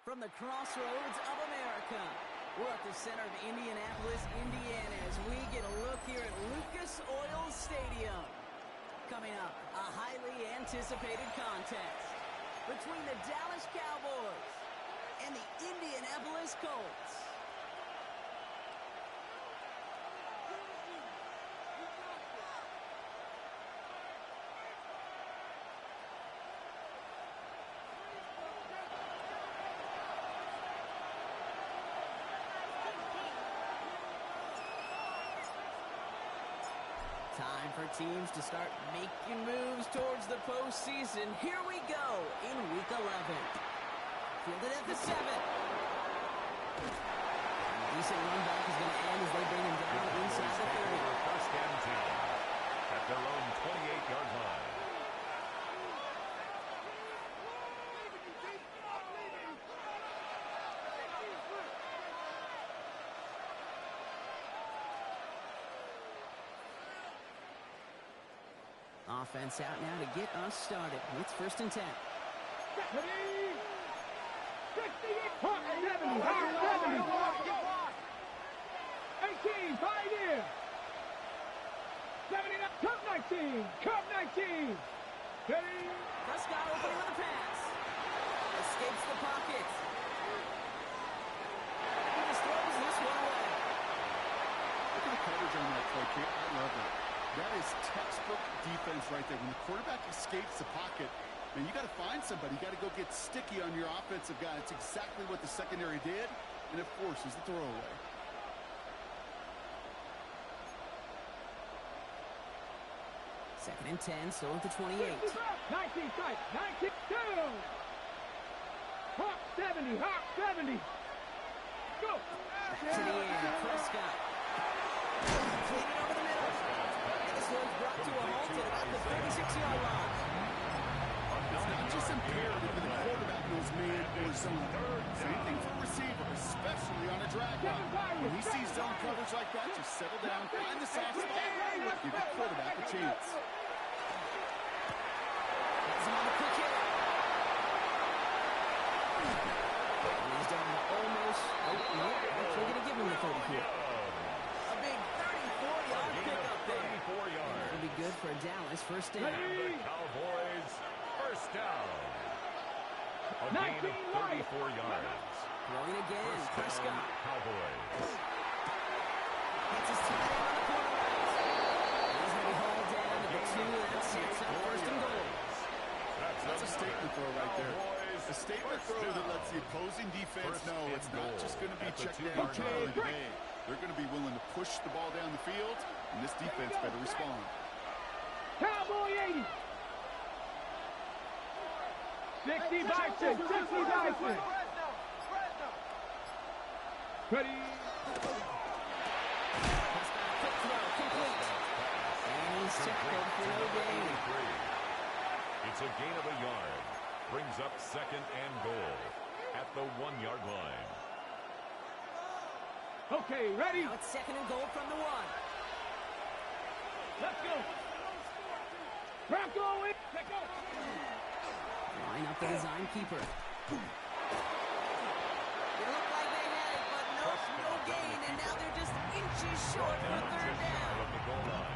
From the crossroads of America, we're at the center of Indianapolis, Indiana, as we get a look here at Lucas Oil Stadium. Coming up, a highly anticipated contest between the Dallas Cowboys and the Indianapolis Colts. Time for teams to start making moves towards the postseason. Here we go in Week 11. Fielded at the 7. A decent run back is going to end as they bring him down inside the 30. First and 10 at their own 28-yard line. Offense out now to get us started. It's 1st and 10. 70, 70, 18, 5 in. 79, Cup 19, Cup 19. Ready? Prescott opening with a pass. Escapes the pocket. He just throws this one away. Look at the coverage on that play, kid. I love it. That is textbook defense right there. When the quarterback escapes the pocket, man, you got to find somebody. You got to go get sticky on your offensive guy. It's exactly what the secondary did, and it forces the throwaway. Second and 10, so at the 28. 19 tight, 19, 2. Hawk 70, Hawk 70. Go. Back to the air, Prescott. Completed over the middle. And this one's brought to a halt at about the 36-yard line. It's not just imperative that the quarterback knows man or zone. Same thing for a receiver, especially on a drag route. When he sees zone coverage like that, just settle down, find the soft spot, and give the quarterback a chance. That's him on the quick hit. And he's down to almost, actually going to give him the 30 here. A big 34-yard pickup there. 34 yards. That'll be good for Dallas. First down. The Cowboys first down. A gain of 34 yards. Throwing again, First Prescott. down, Cowboys. Gets his tight end on the corner route. He's going to be hauled down at the 2. That sets up 1st and goal. That's a statement throw right there. A statement throw that lets the opposing defense know it's not just going to be check down Charlie today. They're going to be willing to push the ball down the field, and this defense better respond. Cowboy 80. 60 Bison, 60 Bison. Ready? Prescott, quick throw, complete. And he's tackled for no gain. It's a gain of a yard. Brings up 2nd and goal at the 1-yard line. Okay, ready? Now it's 2nd and goal from the 1. Let's go. Bronco in. Let's go. Line up the design keeper. It looked like they had it, but no gain, and now they're just inches short for 3rd down. Of the goal line.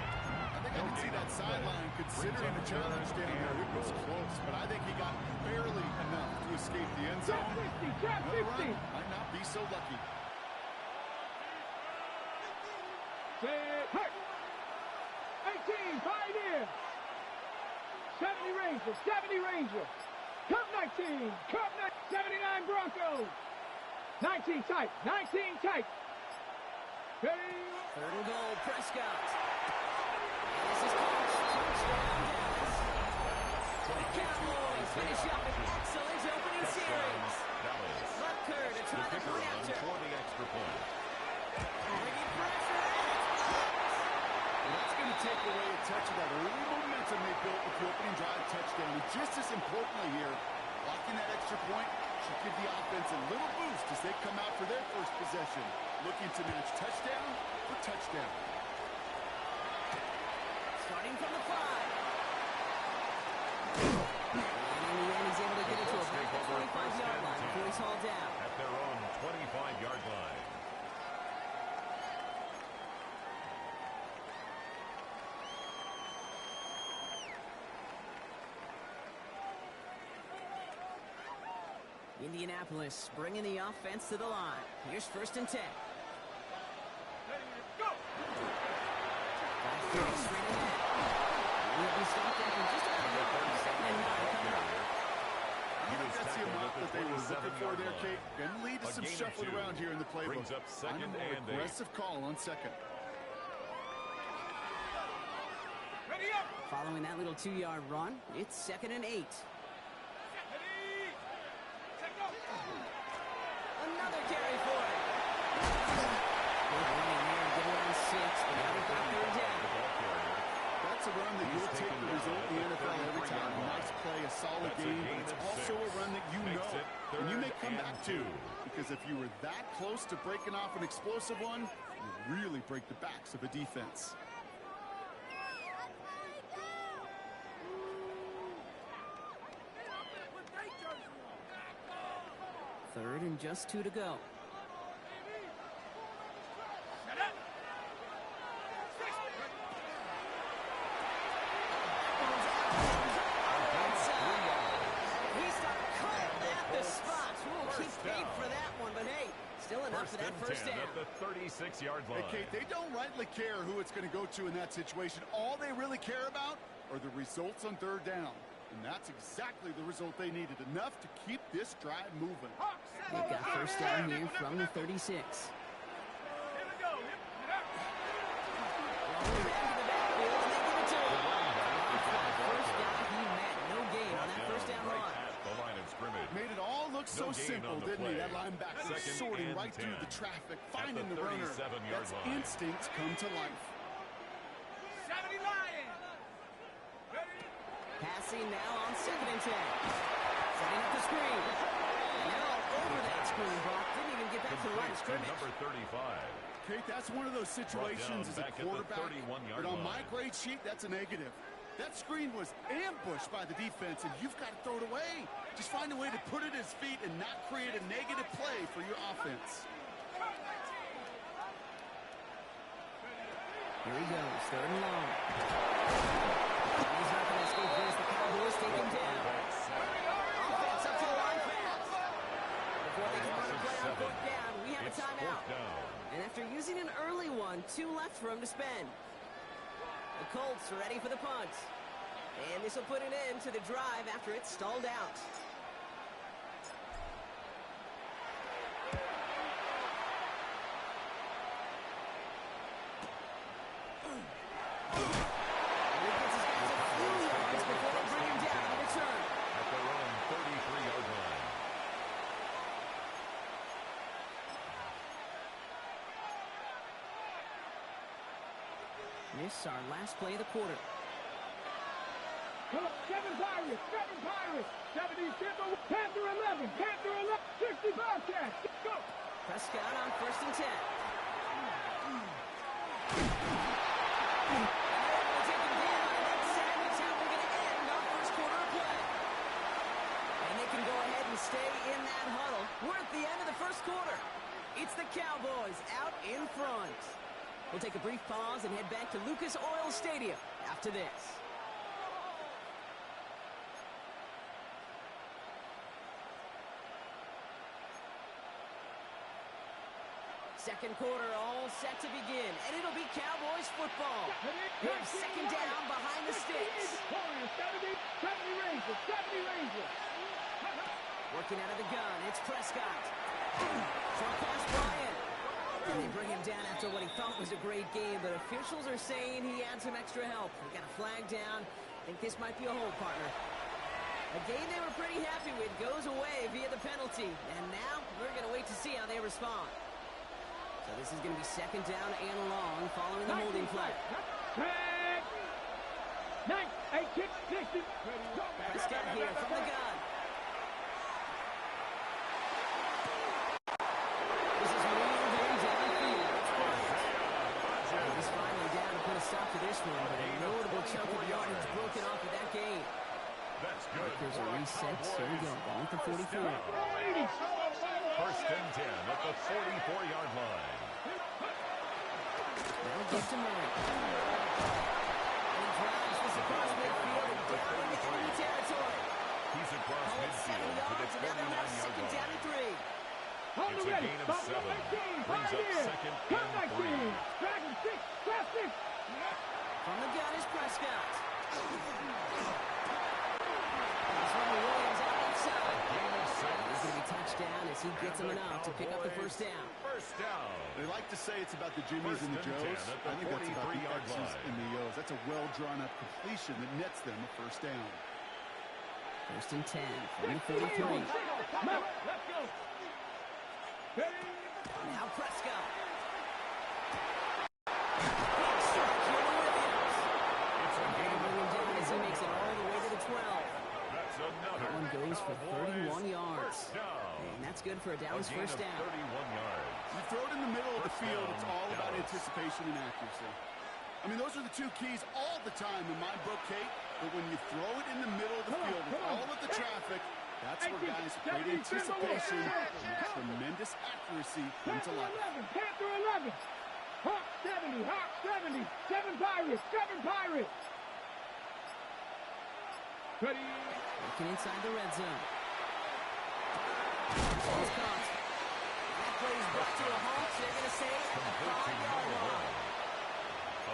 I think I can see that sideline considering a challenge down there. It was close, but I think he got barely enough to escape the end zone. Drop 50, Another run might not be so lucky. Set, hurt. 18, 5 in. 70 Ranger, 70 Ranger. Cup 19, Cup 79 Broncos. 19 tight, 19 tight. Ready? 3rd and goal, Prescott. And this is Colts. Touchdown, Dallas. The Cowboys finish up an excellent opening series. Butker to try the point after. For the extra point. Bringing pressure. And that's going to take away a touch of that early momentum they built with the opening drive touchdown. And just as importantly here, blocking that extra point should give the offense a little boost as they come out for their first possession, looking to match touchdown for touchdown. Starting from the 5. And in the end, he's able to get it to about the 25-yard line before he's hauled down. Indianapolis bringing the offense to the line. Here's 1st and 10. Go! 5-3 straight ahead. We'll be stopped after just about a yard. 2nd and 9 coming up. I think that's the amount that they were looking for there, Kate. Going to lead to some shuffling around here in the playbook. Brings up 2nd and and 8. Aggressive call on 2nd. Ready up! Following that little 2-yard run, it's 2nd and 8. Ready! Set, go! Another carry for it. Good running there to get around 6, but now they've got 3rd down. That's a run that you'll take the result in the NFL every time. Nice play, a solid game, but it's also a run that you know, and you may come back to. Because if you were that close to breaking off an explosive one, you really break the backs of a defense. Third and just 2 to go. Set up! He started cutting at the spots. We'll keep paid for that one, but hey, still enough for that 1st down. At the 36-yard line. Hey, Kate, they don't rightly care who it's going to go to in that situation. All they really care about are the results on 3rd down. And that's exactly the result they needed, enough to keep this drive moving. They've got 1st down here from the 36. Here we go. Hit up. Rolling back to the backfield, and they give it to him. First down he met. No gain on that 1st down run. At the line of scrimmage. Made it all look so gain simple, on the didn't he? play. That linebacker 2nd sorting and right 10. through the traffic, At finding the the runner. 37-yard That's line. instincts come to life. 70 Lions. Ready? Passing now on 2nd and 10. Setting up the screen. Now over that screen, Brock. Didn't even get back to the line of scrimmage. Number 35. Kate, that's one of those situations as a back at the quarterback 31-yard that on my line. grade sheet, that's a negative. That screen was ambushed by the defense, and you've got to throw it away. Just find a way to put it at his feet and not create a negative play for your offense. Here he goes, 3rd and long. He's not going to escape this. The Cowboys take him down. Offense up to the line fast. Before they can run a play on 4th down, we have a timeout. And after using an early one, 2 left for him to spend. The Colts are ready for the punt. And this will put an end to the drive after it's stalled out. And he gets his guys a few yards before they bring him down on return. At their own 33-yard line. This is our last play of the quarter. Come on, 7 Pirates, 7 Pirates, 70 Timber, Panther 11, Panther 11, 60 Bobcats, go! Prescott on 1st and 10. They're take him down, and that's sadly how we're going to end our 1st quarter of play. And they can go ahead and stay in that huddle. We're at the end of the 1st quarter. It's the Cowboys out in front. We'll take a brief pause and head back to Lucas Oil Stadium after this. Second quarter all set to begin, and it'll be Cowboys football. Here's 2nd down behind the sticks. 70 Rangers, 70 Rangers. Working out of the gun, it's Prescott. Short pass, Bryant. And they bring him down after what he thought was a great game, but officials are saying he had some extra help. We got a flag down. I think this might be a hold, partner. A game they were pretty happy with goes away via the penalty, and now we're going to wait to see how they respond. So this is going to be 2nd down and long following the holding flag. Prescott here from the gun. This is moving downfield. It's Bryant. He's finally down to put a stop to this one, but a notable chunk of yardage broken off of that game. That's good. There's a reset. Here we go. Down at the 44. 1st and 10 at the 44-yard line. Now get to Murray. And he drives this across midfield and down into enemy territory. He's across midfield to the 49-yard line. It's a gain of 7. Brings up second and 3. Dragon 6, class 6. From the gun is Prescott. He's Williams on the outside. Gain of 6. He's going to be touchdown as he gets him enough to pick up the first down. First down. They like to say it's about the Jimmies First and the and 10 Joes. at the I think that's about the 43-yard X's line. and the O's. That's a well-drawn-up completion that nets them a first down. First and 10 from the 43. Let's go. Now Prescott. It's a gain of Down as he makes it all the way to the 12. That's another. That one goes for 31 yards. First down. And that's good for a Dallas A gain first of down. 31 yards. You throw it in the middle of the First field, down, it's all about Dallas. anticipation and accuracy. I mean, those are the two keys all the time in my book, Kate. But when you throw it in the middle of the field with all of the traffic, that's where guys' great anticipation and tremendous accuracy come to life. Panther 11. Hawk 70, Hawk 70. 7 Pirates, 7 Pirates. Ready. Looking inside the red zone. Ball's caught. That play is brought to a halt. They're going to say at the 5-yard line.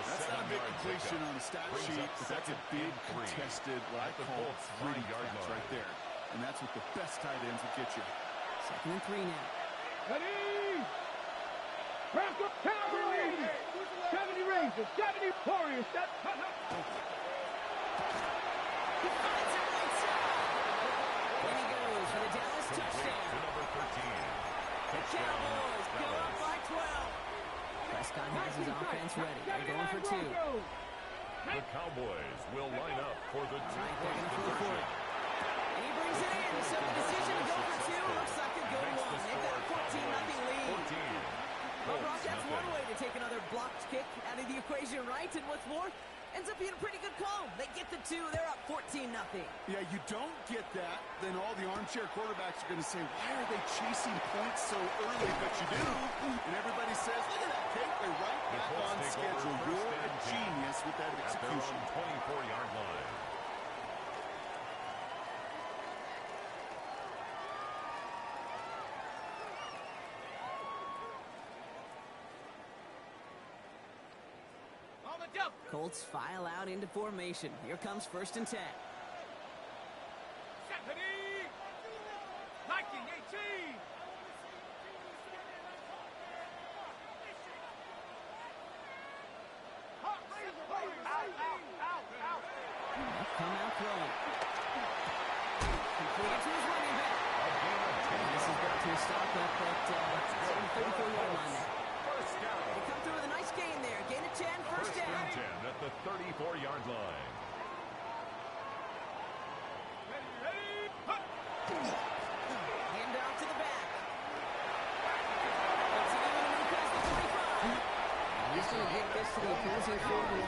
That's not a big completion on the stat sheet, but that's a big contested, what I call pretty catch right there. And that's what the best tight ends will get you. Second and 3 now. Ready. Crack up, Cowboys. 70 Rangers, 70 Warriors. He finds it right side. And he goes for the Dallas touchdown. To number 13. The Cowboys go up by 12. Prescott has his offense ready. They're going for 2. The Cowboys will line up for the Right, they're going to throw for two-point it. And he brings it in. So the decision to go for 2 looks like a good one. They've got a 14-0 lead. 14. Well, Brock, that's one way to take another blocked kick out of the equation, right? And what's more, ends up being a pretty good call. They get the 2. They're up 14-0. Yeah, you don't get that, then all the armchair quarterbacks are going to say, why are they chasing points so early? But you do. And everybody says, look at that, Kate. They're right back Colts on take schedule. over first You're a and 10 genius with that at their execution. own 24-yard line. Colts file out into formation. Here comes first and 10. Viking 18. Come out throwing. Completed to his running back. And this is brought to a stop up at the 34-yard line there. First down. They come through with a nice gain there. Gain of 10, first First down. and 10 at the 34-yard line. Hand out to the back. Puts it in and across the 45. He's going to get this to the opposing 41.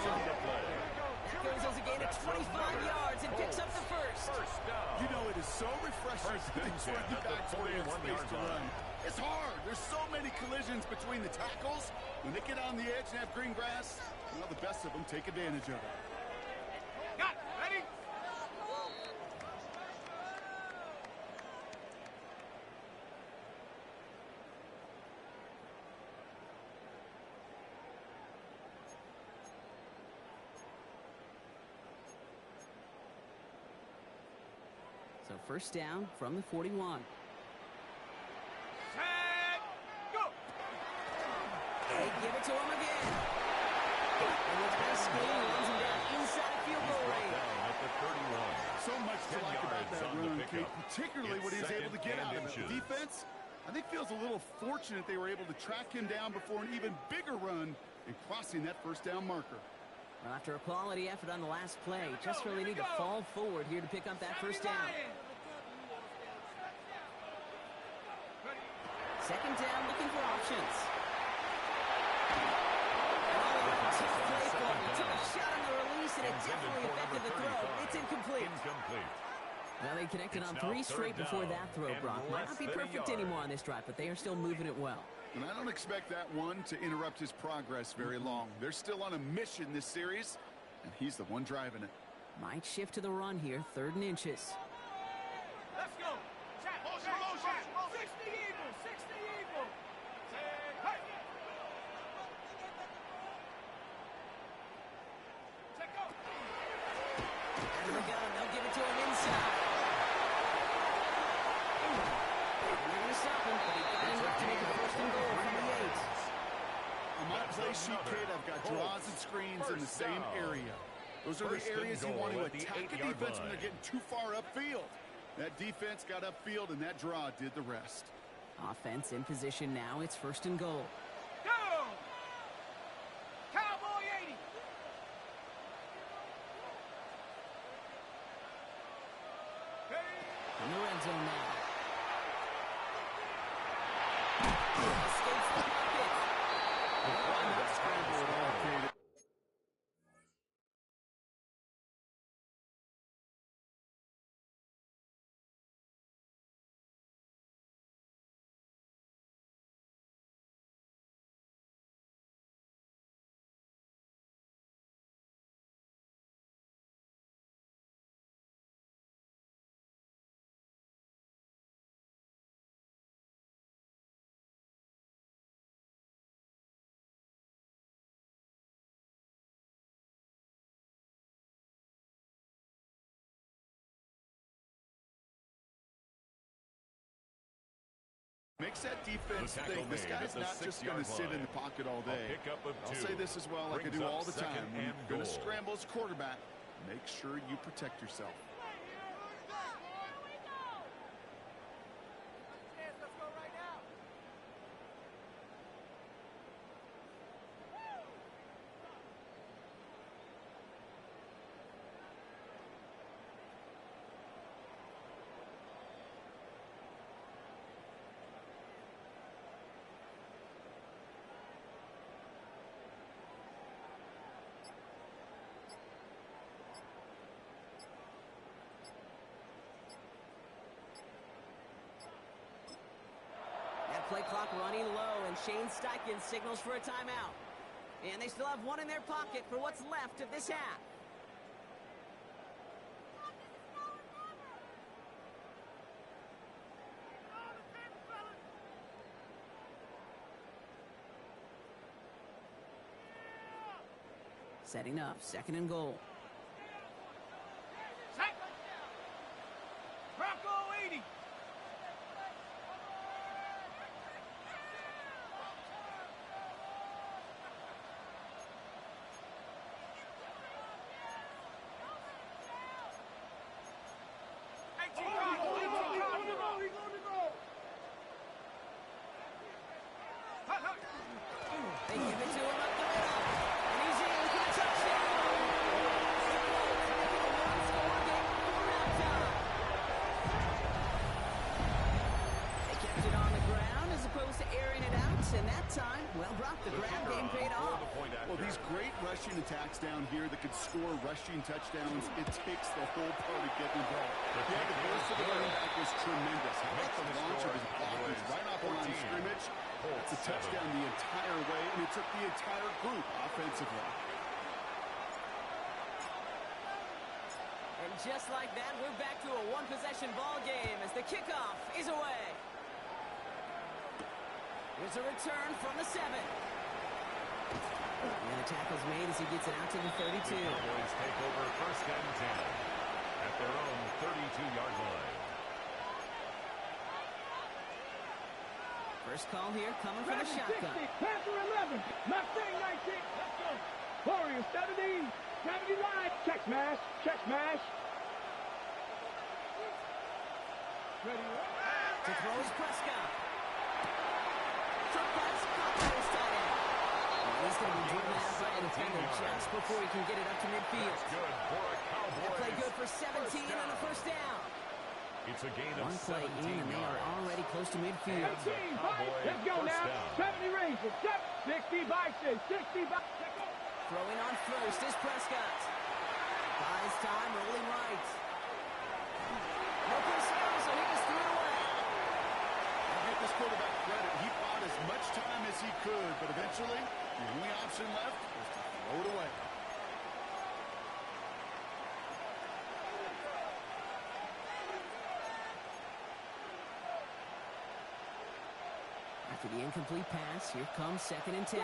That goes as a gain of 25 yards and picks up the first. First down. You know, it is so refreshing First to and 10 running at the backs where you have 41-yard space to run. line. It's hard. There's so many collisions between the tackles. When they get on the edge and have green grass, well, the best of them take advantage of it. Got it. Ready? So first down from the 41. Set. Go. They give it to him again. And with nice screen, runs him down inside field goal range. Down at the 31. So much to 10 like about yards that on the run, pickup. Kate, particularly what he was It's able to get second out of and it. The inches. defense, I think, feels a little fortunate they were able to track him down before an even bigger run and crossing that first down marker. Well, after a quality effort on the last play, just really need to fall forward here to pick up that first down. Second down, looking for options. Tough play for him. He took a shot on the release, and it definitely affected the throw. It's incomplete. Incomplete. Well, they connected It's on now 3 straight third before down that throw, and Brock. Might less not be than a perfect yard. anymore on this drive, but they are still moving it well. And I don't expect that one to interrupt his progress very long. They're still on a mission this series, and he's the one driving it. Might shift to the run here, 3rd and inches. Let's go. Motion, motion. 60 Eagles, 60 Eagles. Out of the gun, they'll give it to him inside. And they're going to stop him, but he got enough to make a first and goal from the 8. On my play sheet, Kid, I've got draws and screens in the same area. Those are the areas you want to attack a defense when they're getting too far upfield. That defense got upfield, and that draw did the rest. Offense in position now. It's first and goal. Go! Cowboy 80! In the red zone now. Escapes the pocket. Not scramble at all, Kid. Makes that defense think this guy's not just going to sit in the pocket all day. I'll say this as well, like I do all the time. When you're going to scramble as quarterback, make sure you protect yourself. Play clock running low, and Shane Steichen signals for a timeout. And they still have one in their pocket for what's left of this half. Setting up, second and goal. Bronco 80! They give it to him up the middle. And he's in for a touchdown. The Colts making a one-score game before halftime. They kept it on the ground as opposed to airing it out. And that time, well, Brock, the ground game paid off. Well, these great rushing attacks down here that could score rushing touchdowns, it takes the whole party getting involved. Yeah, the burst of the running back was tremendous. How about the launch of his blockers right off the line of scrimmage? It's a touchdown the entire way, and it took the entire group offensively. And just like that, we're back to a one-possession ball game as the kickoff is away. Here's a return from the 7. And the tackle's made as he gets it out to the 32. The Cowboys take over first and 10 at their own 32-yard line. First call here coming from the shotgun. 60, Panther 11, Mustang 19, let's go. Warriors 70, 79, check smash, check smash. Ready, To throw is Prescott. Short pass, Cowboys tight end. And he's going to be driven out by a defender just before he can get it up to midfield. Good for a Cowboys. That play good for 17 and a first down. It's a gain of One play 17 in, and they are yards. already close to midfield. 18, let's go now. 70 Rangers, 60 Bison, 60 Bison. Throwing on first is Prescott. Buys time, rolling right. No personnel, so he just threw it away. I give this quarterback credit. He fought as much time as he could, but eventually, the only option left was to throw it away. After the incomplete pass, here comes 2nd and 10. 60,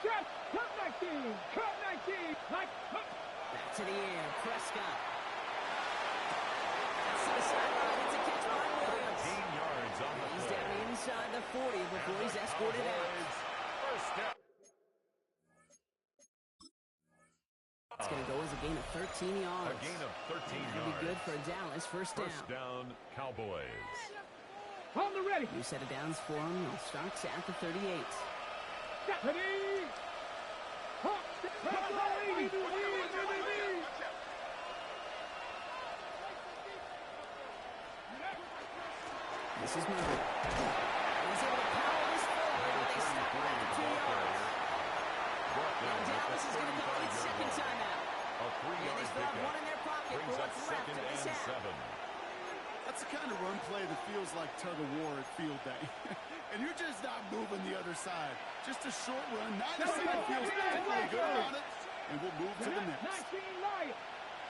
check, cut 19, cut 19, like, Back to the air, Prescott. That's to the sideline, it's a catch by Williams. 13 yards on the He's play. down inside the 40 before he's escorted out. First down. It's going to go as a gain of 13 yards. A gain of 13 That'll yards. be good for Dallas. First down. First down, Cowboys. on the ready. New set of downs for him. He starts at the 38. Ready. Hawk, This is moving. He's able to power this forward, but they stop him at the 2 yards. Now Dallas is going to call its second timeout. And they still have one in their pocket for what's left of this half. That's the kind of run play that feels like tug of war at field day. And you're just not moving the other side. Just a short run. Neither side feels particularly good about it. And we'll move to the next. 19 Lions.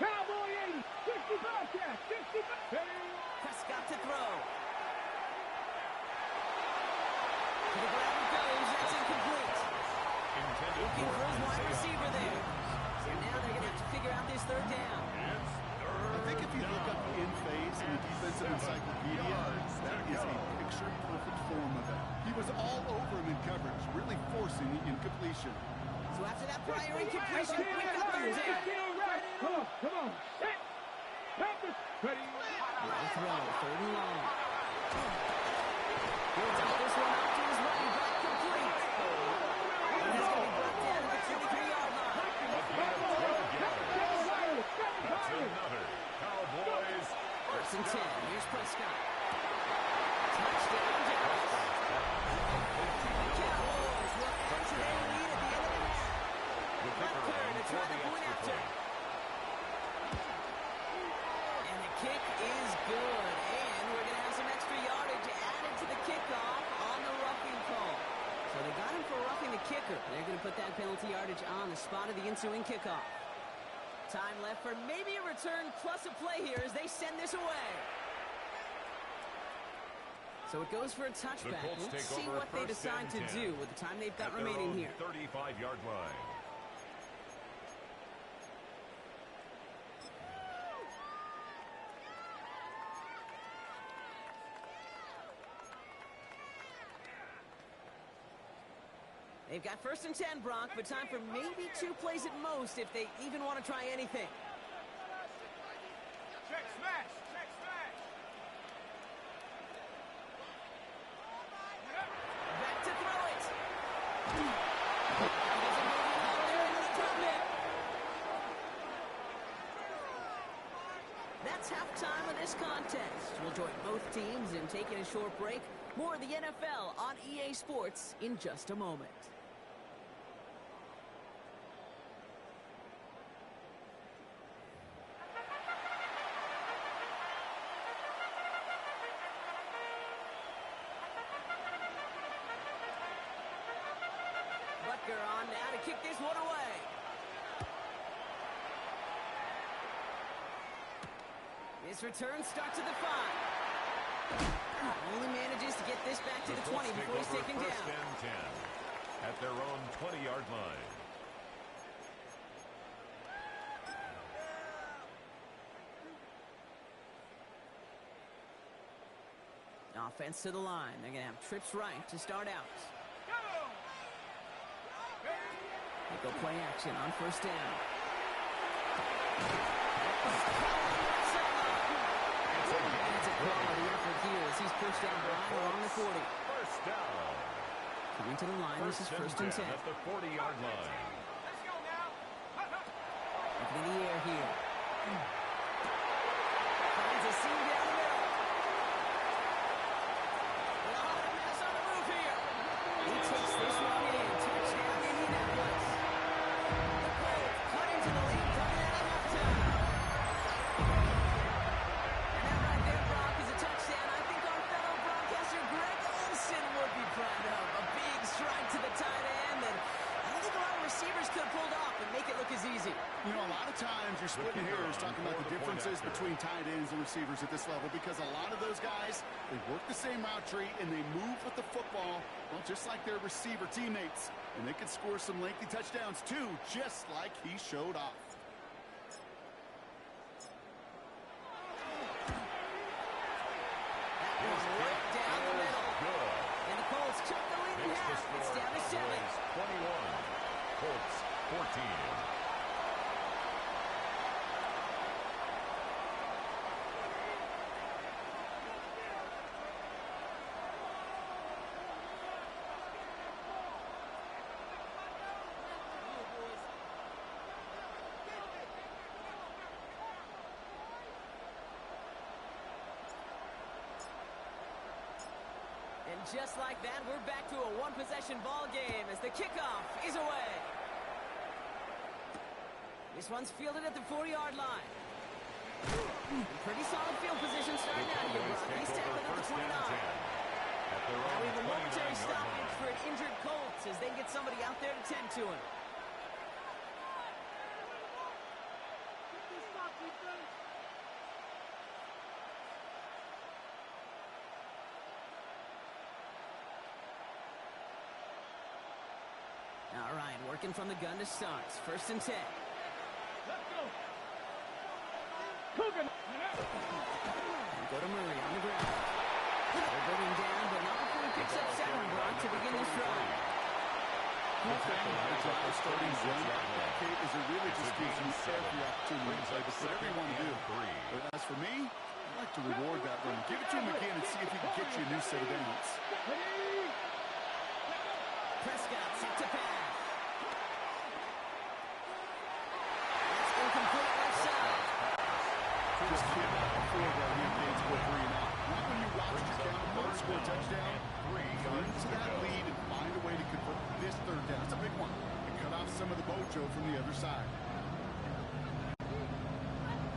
Cowboy 80. 65 catch. 65. Prescott to throw. To the ground it goes. That's incomplete. Looking for his wide receiver there. So now they're going to have to figure out this third down. I think if you look up in phase in the defensive encyclopedia, that is a picture-perfect form of it. He was all over him in coverage, really forcing the incompletion. So after that prior incompletion, we got third down. Come on, come on. Set. Packers. Ready. Long throw, 3rd and long. He'll take this one out to his running back, complete. And he's going to be brought down to the 33-yard line. That's another. Cowboys. 1st and 10. Here's Prescott. Touchdown, Dallas. The Cowboys will add to their lead at the end of the half. Left third to try the point after. And the kick is good. And we're going to have some extra yardage added to the kickoff on the roughing call. So they got him for roughing the kicker. They're going to put that penalty yardage on the spot of the ensuing kickoff. Time left for maybe a return plus a play here as they send this away. So it goes for a touchback. Let's see what they decide to do with the time they've got remaining here. 35-yard line. They've got 1st and 10, Brock, but time for maybe 2 plays at most if they even want to try anything. Check smash. Check smash. Back to throw it. He doesn't move it out there and they drop it. That's halftime of this contest. We'll join both teams in taking a short break. More of the NFL on EA Sports in just a moment. Butker on now to kick this one away. This return starts at the 5. Only manages to get this back to the 20 before he's taken down. 1st and 10 at their own 20-yard line. Offense to the line. They're going to have trips right to start out. They go play action on 1st down. It's a quality effort here as he's pushed down right along the 40. 1st down. Coming to the line, this is 1st and 10. At the 40-yard line. Looking in the air here. Finds a seam down the middle. A lot of mass on the move here. He takes this one in. Touchdown, Indianapolis. The Colts cut into the lead coming out of halftime. And that right there, Brock, is a touchdown I think our fellow broadcaster Greg Olsen would be proud of. A big strike to the tight end that I don't think a lot of receivers could have pulled off and make it look as easy. You know, a lot of times you're splitting hairs talking about the differences between tight ends and receivers at this level because a lot of those guys, they work the same route tree and they move with the football, well, just like their receiver teammates. And they can score some lengthy touchdowns too, just like he showed off. That one right down the middle. Good. And the Colts took the lead in Makes the half. It's score down to 7. Cowboys 21. Colts 14. And just like that, we're back to a one-possession ball game as the kickoff is away. This one's fielded at the 40-yard line. Pretty solid field position starting out here, Brock. He's tackled at the 29. Now we have a momentary stoppage for an injured Colts as they get somebody out there to tend to him. All right, working from the gun to start. 1st and 10. Let's go. Cooking. Go to Murray on the ground. They're going down, but not before he picks up 7, Brock, to begin this drive. Starting run that Kate is it really just gives you every opportunity to play whatever you want to do. But as for me, I like to reward that run. Give it to him again and see if he can get you a new set of downs. Prescott set to pass. That's incomplete left side. Just cannot afford that he can't score 3 and out. Not when you watch your counterpart score a touchdown. Run to that lead and find a way to convert this 3rd down. It's a big one. And cut off some of the mojo from the other side.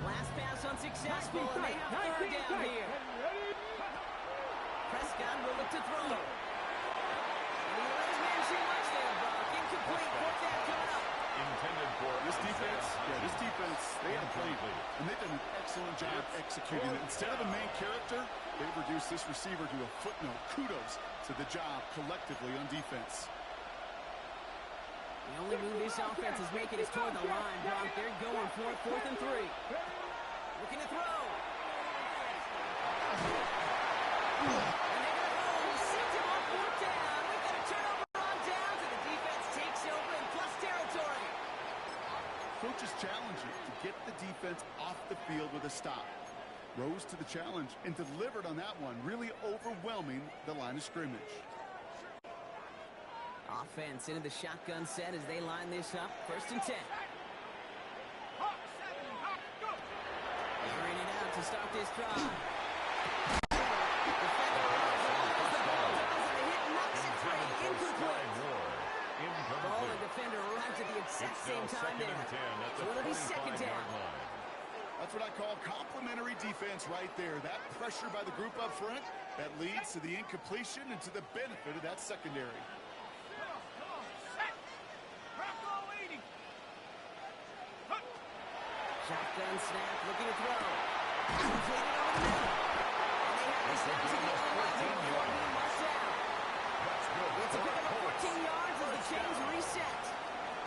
Last pass unsuccessful, and they have 3rd down here. Prescott will look to throw. And he let his man shoot much there, Brock. Incomplete. 4th down coming up. Intended for This defense, they have played, and they've done an excellent job executing it. Instead of a main character, they've reduced this receiver to a footnote. Kudos to the job collectively on defense. The only move this offense is making is toward the line, Brock. They're going for it. 4th and 3. Looking to throw. And they're going to go. He sent him on 4th down. We've got a turnover on downs, and the defense takes over in plus territory. Coaches challenge you to get the defense off the field with a stop. Rose to the challenge and delivered on that one, really overwhelming the line of scrimmage. Offense into the shotgun set as they line this up. 1st and 10. Airing it out to start this drive. Ball and defender arrived at the exact same time there. So it'll be 2nd down. That's what I call complimentary defense right there. That pressure by the group up front, that leads to the incompletion and to the benefit of that secondary. Shotgun snap, looking to throw. Completed over the middle. And they have this down to the 11 before being marched out. It's a pick of 14 yards as the chains reset.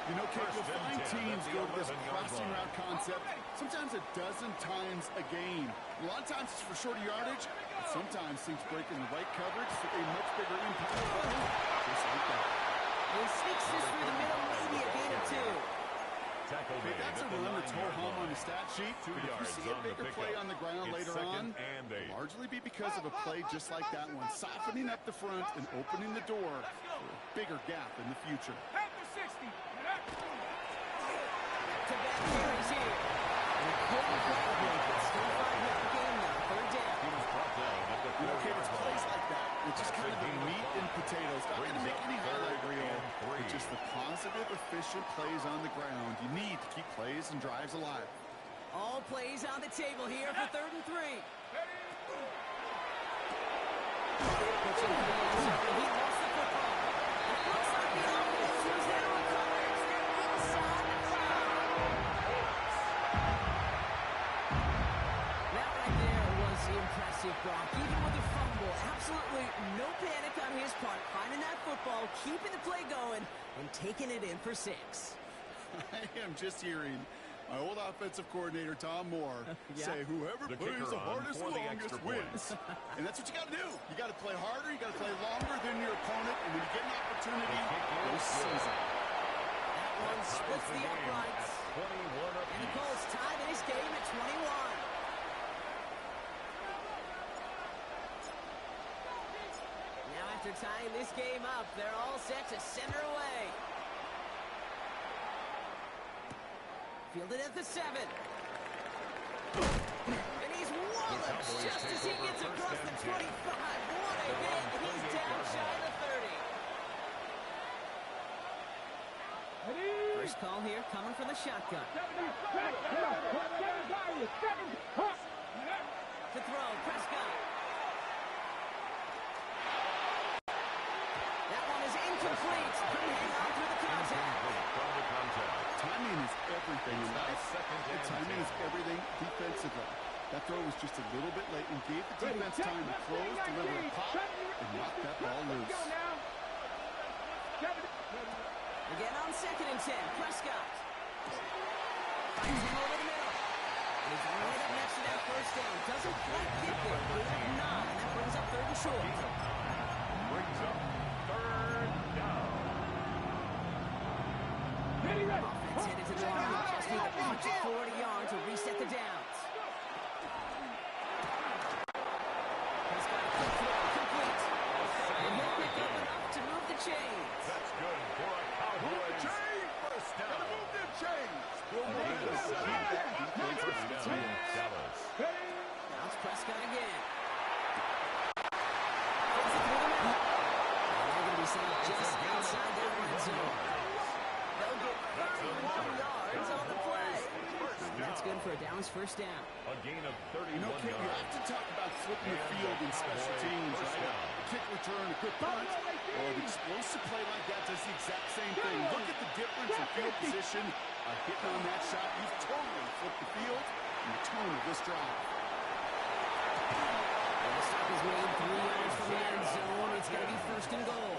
You know, Kate, you'll find teams go to this crossing route concept sometimes a dozen times a game. A lot of times it's for shorter yardage, but sometimes teams break in the right coverage for a much bigger impact. Just like that. He sneaks this through the middle, maybe a gain or 2. Okay, that's a run that's whole home on the stat sheet. But if you see a bigger play on the ground later on, it'll largely be because of a play just like that one, softening up the front and opening the door for a bigger gap in the future. Back-to-back carries here. And couldn't quite make it. Still 5-yard gain now. 3rd down. You know, Kate, it's plays like that. It's just kind of the meat and potatoes. Not going to make any highlight reel. It's just the positive, efficient plays on the ground. You need to keep plays and drives alive. All plays on the table here for 3rd and 3. Pitching for the end zone. He lost the football. And it looks like the offense was there recovering inside the crowd. impressive, Brock. Even with a fumble, absolutely no panic on his part. Finding that football, keeping the play going, and taking it in for 6. I am just hearing my old offensive coordinator, Tom Moore, say whoever plays the hardest and longest wins. And that's what you got to do. You got to play harder. You got to play longer than your opponent. And when you get an opportunity, go seize it. That one splits the uprights. And the Colts tied this game at 21. Now after tying this game up, they're all set to center away. Fielded at the 7. And he's walloped just as he gets across the 25. What a hit. He's down shy of the 30. First call here coming from the shotgun. To throw, Prescott. That one is incomplete. Couldn't hang on through the contact. Timing is everything in life. The timing is everything defensively. That throw was just a little bit late and gave the defense time to close, deliver a pop, and knock that ball loose. Again on 2nd and 10, Prescott. Finds him over the middle. And he's right up next to that first down. Doesn't quite get there, but not. And that brings up 3rd and short. Brings up 3rd down. Offense headed to the line. Just need a bunch of 40 yards to reset the downs. Prescott, a quick throw, complete. And he'll pick up enough to move the chains. That's good for a Cowboys first down. Move the chains. First down, Dallas. Now it's Prescott again. Throws it through the middle. And they're going to be sent just outside their red zone. They'll get 31 yards on the play. And that's good for a Dallas first down. A gain of 31 You yards. have to talk about flipping the field in special teams, right? A kick return, a good punt, or an explosive play like that does the exact same thing. Look at the difference in field position. Hitting on that shot, you've totally flipped the field and the tone of this drive. Well, the stop is made 3 yards from the end zone. It's going to be 1st and goal.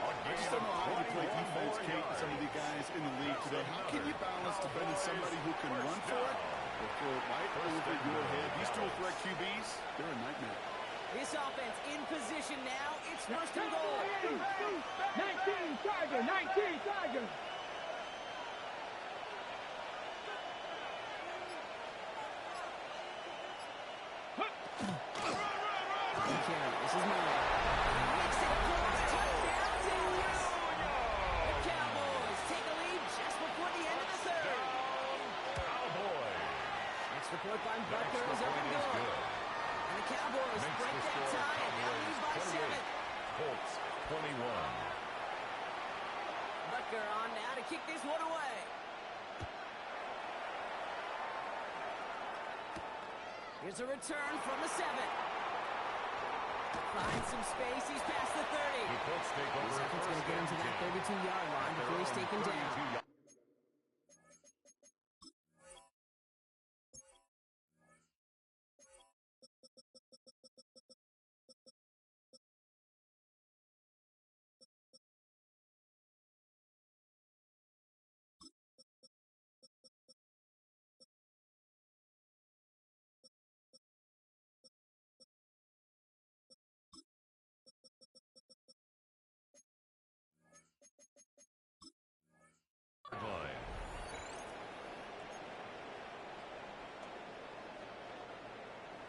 I just don't know how you play defense, Kate, with some of the guys in the league today. How can you balance defending somebody who can run for it or throw it right over your head? These dual threat QBs, they're a nightmare. This offense in position now. It's 1st and goal. 19 Tiger, 19 Tiger. This is mine. Makes it close. Touchdown to the Cowboys take a lead just before the end of the 3rd. Cowboys. Extra point by Butker is up and good. And the Cowboys break that tie and now lead by 7. Colts 21. Butker on now to kick this one away. Here's a return from the 7. Finds some space. He's past the 30. The Colts take over. Looks like it's going to get him to that 32-yard line before he's taken down.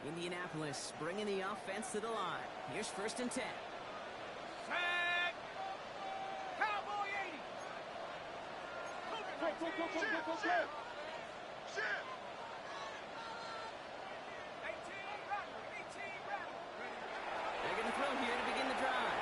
Indianapolis bringing the offense to the line. Here's 1st and 10. Sack! Cowboy 80! Go! Shift! 18 Rattler! They're going to throw here to begin the drive.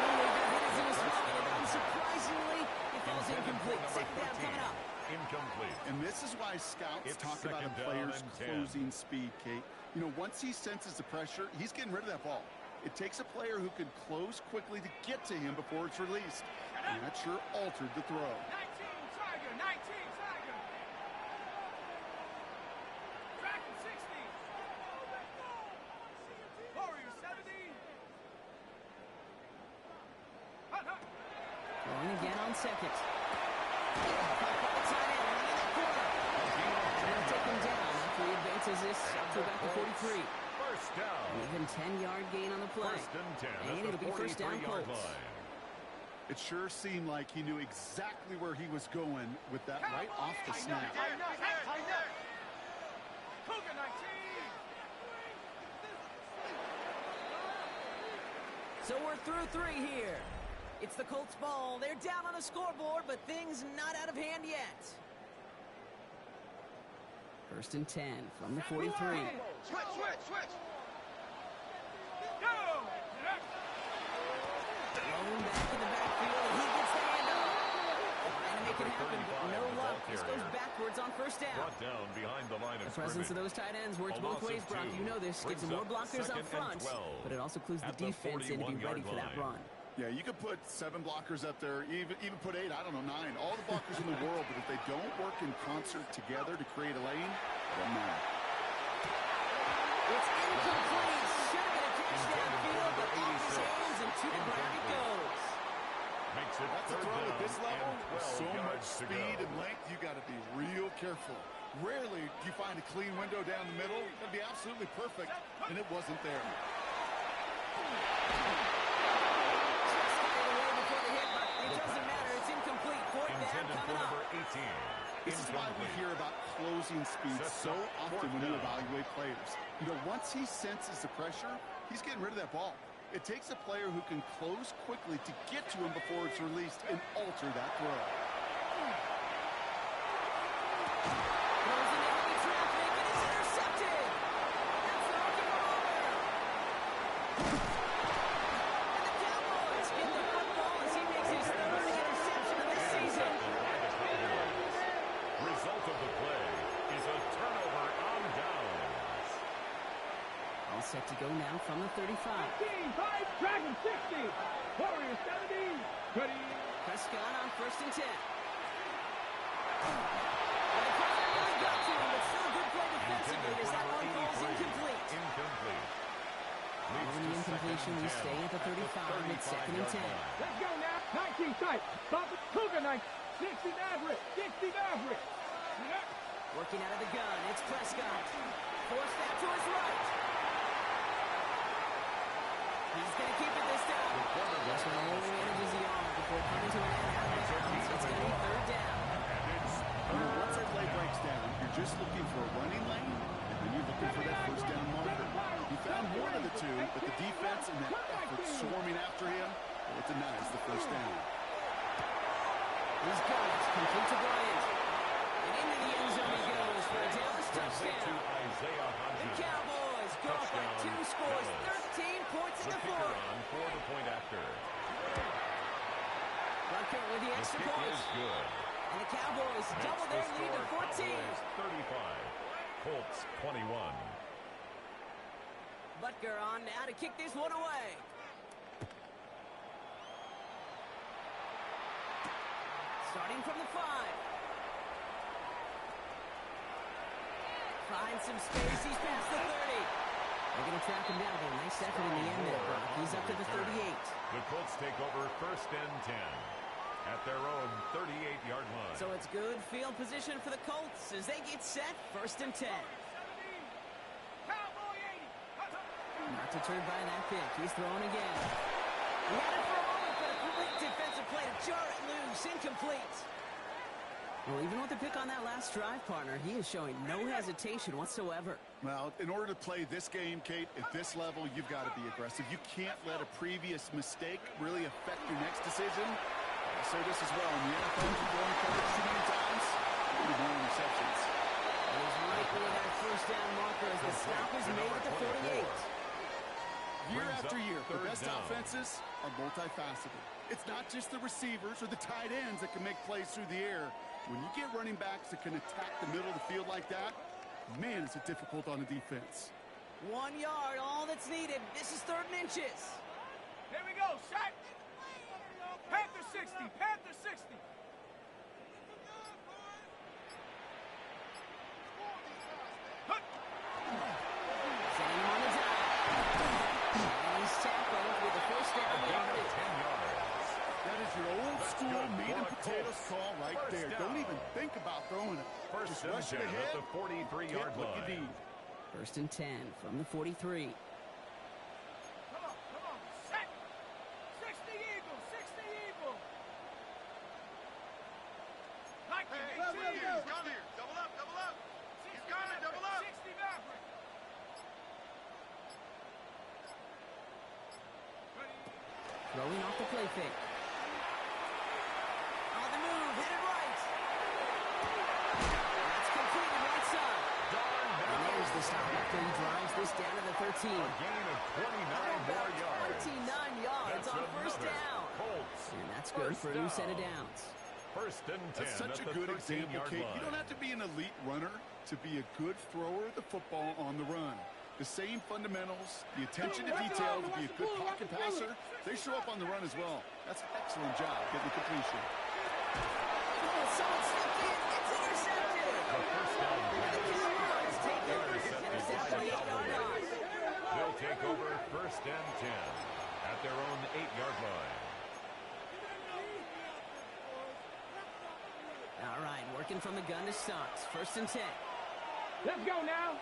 Ooh, the hit is in his pocket, and unsurprisingly, it falls incomplete. 2nd down coming up. Incomplete. And this is why scouts talk about a player's closing speed, Kate. You know, once he senses the pressure, he's getting rid of that ball. It takes a player who can close quickly to get to him before it's released. And that sure altered the throw. 19 Tiger! 19 Tiger! Track and 60! seconds. Caught by the tight end, running in that corner. They'll take him down after he advances this up to about the 43. First down. An even 10-yard gain on the play. First and 10 And at it'll the be first down 43-yard Colts. line. It sure seemed like he knew exactly where he was going with that right off the snap. Cougar 19. So we're through 3 here. It's the Colts ball. They're down on the scoreboard, but things not out of hand yet. First and 10 from the 43. Switch. Go. Thrown back in the backfield, and he gets the handoff. Trying to make it happen, but no luck. This goes backwards on first down. Brought down behind the line of The presence of those tight ends works both ways, Brock. You know this. Gives them more blockers up front, but it also clues the defense in to be ready for that run. Yeah, you could put 7 blockers up there, even put 8, I don't know, 9. All the blockers in the world, but if they don't work in concert together to create a lane, it doesn't matter. It's incomplete. Should have been a catch downfield, but off his hands and to the ground it goes. Makes it That's a third throw down at this level. and With 12 so much yards to speed go. and length, you got to be real careful. Rarely do you find a clean window down the middle. That'd be absolutely perfect, and it wasn't there. It doesn't matter. It's incomplete. Fourth down Intended for coming up. number 18. This is why we hear about closing speed so often when you evaluate players. You know, once he senses the pressure, he's getting rid of that ball. It takes a player who can close quickly to get to him before it's released and alter that throw. Throws into heavy traffic and it's intercepted. That's the rookie baller. And the Cowboys get the football as he makes his 3rd interception of the season. Result of the play is a turnover on downs. All set to go now from the 35. 5, Dragon 60. Warrior 70. Ready. Prescott on first and 10. Well, the pressure really got to him, but still a good play defensively as that one falls incomplete. Incomplete. Following the incompletion, we stay at the 35. It's 2nd and 10. Let's go now. 19 tight. Cougar 9. 60 Maverick. 60 Maverick. Working out of the gun, it's Prescott. Forced that to his right. He's going to keep it this time. Just only manages the arm before coming to an end out of bounds. It's going to be 3rd down. You know, once that play breaks down, you're just looking for a running lane, and then you're looking for that first down marker. He found one of the two, but the defense and that effort swarming after him, well, it denies the first down. He's got it. Complete to Bryant. And into the end zone he goes for a Dallas touchdown. The Cowboys go up by 2 scores, 13 points in the fourth. For the point after. Rucker with the extra Kick point. is good. And the Cowboys double their lead to 14. Cowboys 35. Colts 21. Butker on now to kick this one away. Starting from the 5. Finds some space. He's past the 30. They're going to track him down. But a nice effort in the end there, Brock. He's up to the 38. The Colts take over first and 10 at their own 38-yard line. So it's good field position for the Colts as they get set. First and 10. Not deterred by that pick. He's throwing again. He had it for a moment, but a great defensive play to jar it loose. Incomplete. Well, even with the pick on that last drive, partner, he is showing no hesitation whatsoever. Well, in order to play this game, Kate, at this level, you've got to be aggressive. You can't let a previous mistake really affect your next decision. I'll say this as well. In the NFL, you're going coverage too many times, you're more interceptions. It is right near that first down marker as the stop is made at the 48. Year after year, the best offenses are multifaceted. It's not just the receivers or the tight ends that can make plays through the air. When you get running backs that can attack the middle of the field like that, man, is it difficult on the defense. 1 yard, all that's needed. This is 3rd and inches. Here we go. Shot. Panther 60. Panther 60. Setting him on the down. And he's tackled with the first down yardage. 10 yards. That is your old school meat and Just and rush it 10 ahead. at the 43-yard Get what you line. need. First and 10 from the 43. Come on, set. 60 Eagles, 60 Eagles. Like Hey, it, come 18. here. Double up, double up. He's got it, double up. 60 Maverick. Throwing off the play fake. On the move, headed right. That's completed right side. And there's the stop after he drives this down to the 13. A gain of 29 more yards. 29 yards That's on first another down. Colts. And that's good First for a new set of down. downs. First and 10 That's such at a the good example, 13-yard Kate. line. You don't have to be an elite runner to be a good thrower of the football on the run. The same fundamentals, the attention to detail to be a good pocket passer, they show up on the run as well. That's an excellent job getting the completion. Oh, someone stepped in. It's intercepted. The first down pass. The Cowboys take over. Intercepted by the 8-yard line. Cowboys. They'll take over first and 10 at their own 8-yard line. All right, working from the gun to Stocks. First and 10. Let's go now.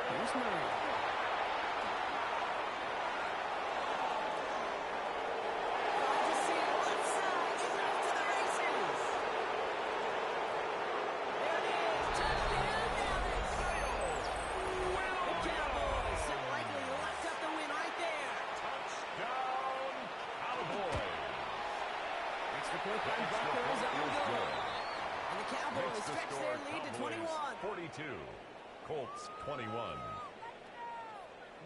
Here's Murray. Finds a seam, left side. He's off to the races. There it is. Touchdown, Dallas. The Cowboys so likely left up the win right there. Touchdown, Cowboys. Extra point by Bucker is on goal. And the Cowboys Makes the stretch score their lead to Cowboys 21. 42. Colts 21.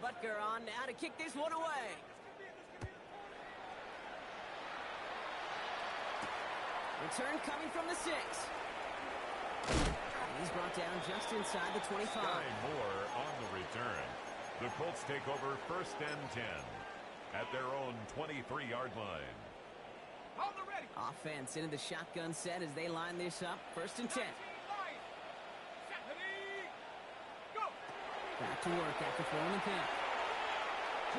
Butker on now to kick this one away. Return coming from the 6. And he's brought down just inside the 25. Sky Moore on the return. The Colts take over first and 10 at their own 23-yard line. Hold the ready. Offense into the shotgun set as they line this up. First and 10. Go. Back to work after throwing the pick. Oh,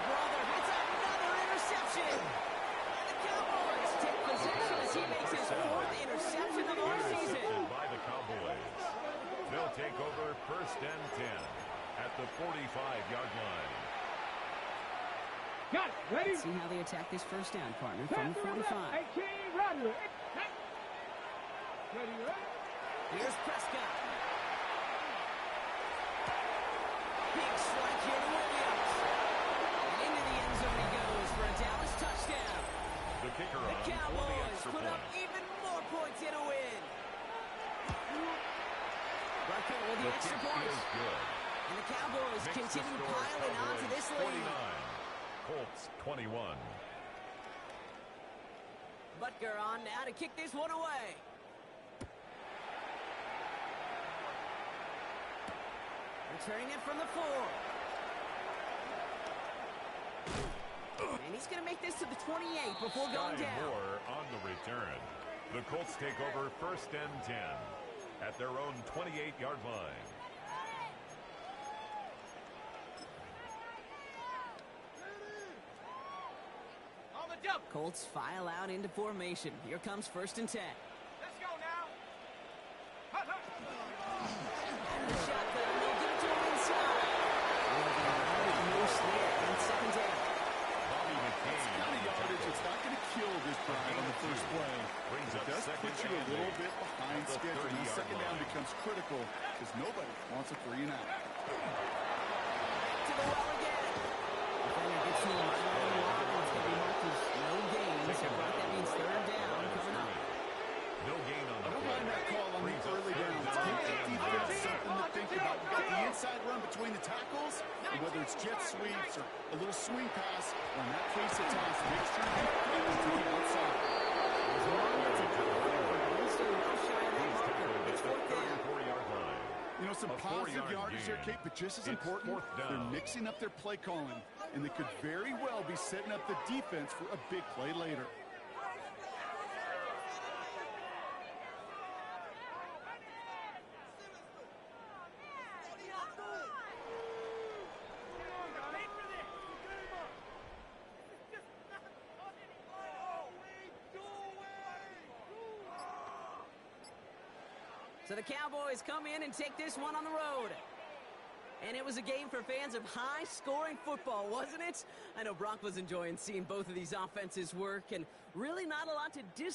brother, it's another interception. And the Cowboys take possession as he makes his 4th interception of our season. Intercepted by the Cowboys. They'll take over first and 10 at the 45-yard line. Got it. Ready? Let's see how they attack this first down, partner, from the 45. 18, ready. Ready, ready. Here's Prescott. Big strike here to Williams. And into the end zone he goes for a Dallas touchdown. The kicker The on for the Cowboys extra put up point. even more points in a win. Rucker with the The extra kick point. is good. And the Cowboys Makes the continue score piling on to Cowboys this 49. lead. Colts 21. Butker on now to kick this one away. Returning it from the 4. And he's going to make this to the 28 before going Sky down. Moore on the return. The Colts take over first and 10 at their own 28-yard line. On the double. Colts file out into formation. Here comes first and 10. Let's go now. Hut, hut. And the shotgun, they'll get it to him inside. No snare on second down. Bobby McCain Kind on of the yardage, tackle. it's not going to kill this drive on the first play. Brings It up does second put you a and little 8 bit behind at the schedule. Now 30-yard second down line. becomes critical because nobody wants a 3 and out. To the well again. Defender gets to the line on the line. It's going to be marked as no gain. So that means third down coming up. No gain on I the don't play. mind that call on the Brings up early third downs. down Give the and defense 9. something to think about. We've got the inside run between the tackles, and whether it's jet sweeps or a little swing pass, when that face a toss, make sure you get to the outside. As long as it's a he's still well shy of that He's marker. tackled at It's the fourth down. 34-yard line. You know, some A positive 4-yard yardage there, gain. Kate, but just as It's important, fourth down. they're mixing up their play calling, and they could very well be setting up the defense for a big play later. So the Cowboys come in and take this one on the road. And it was a game for fans of high-scoring football, wasn't it? I know Brock was enjoying seeing both of these offenses work, and really not a lot to dislike.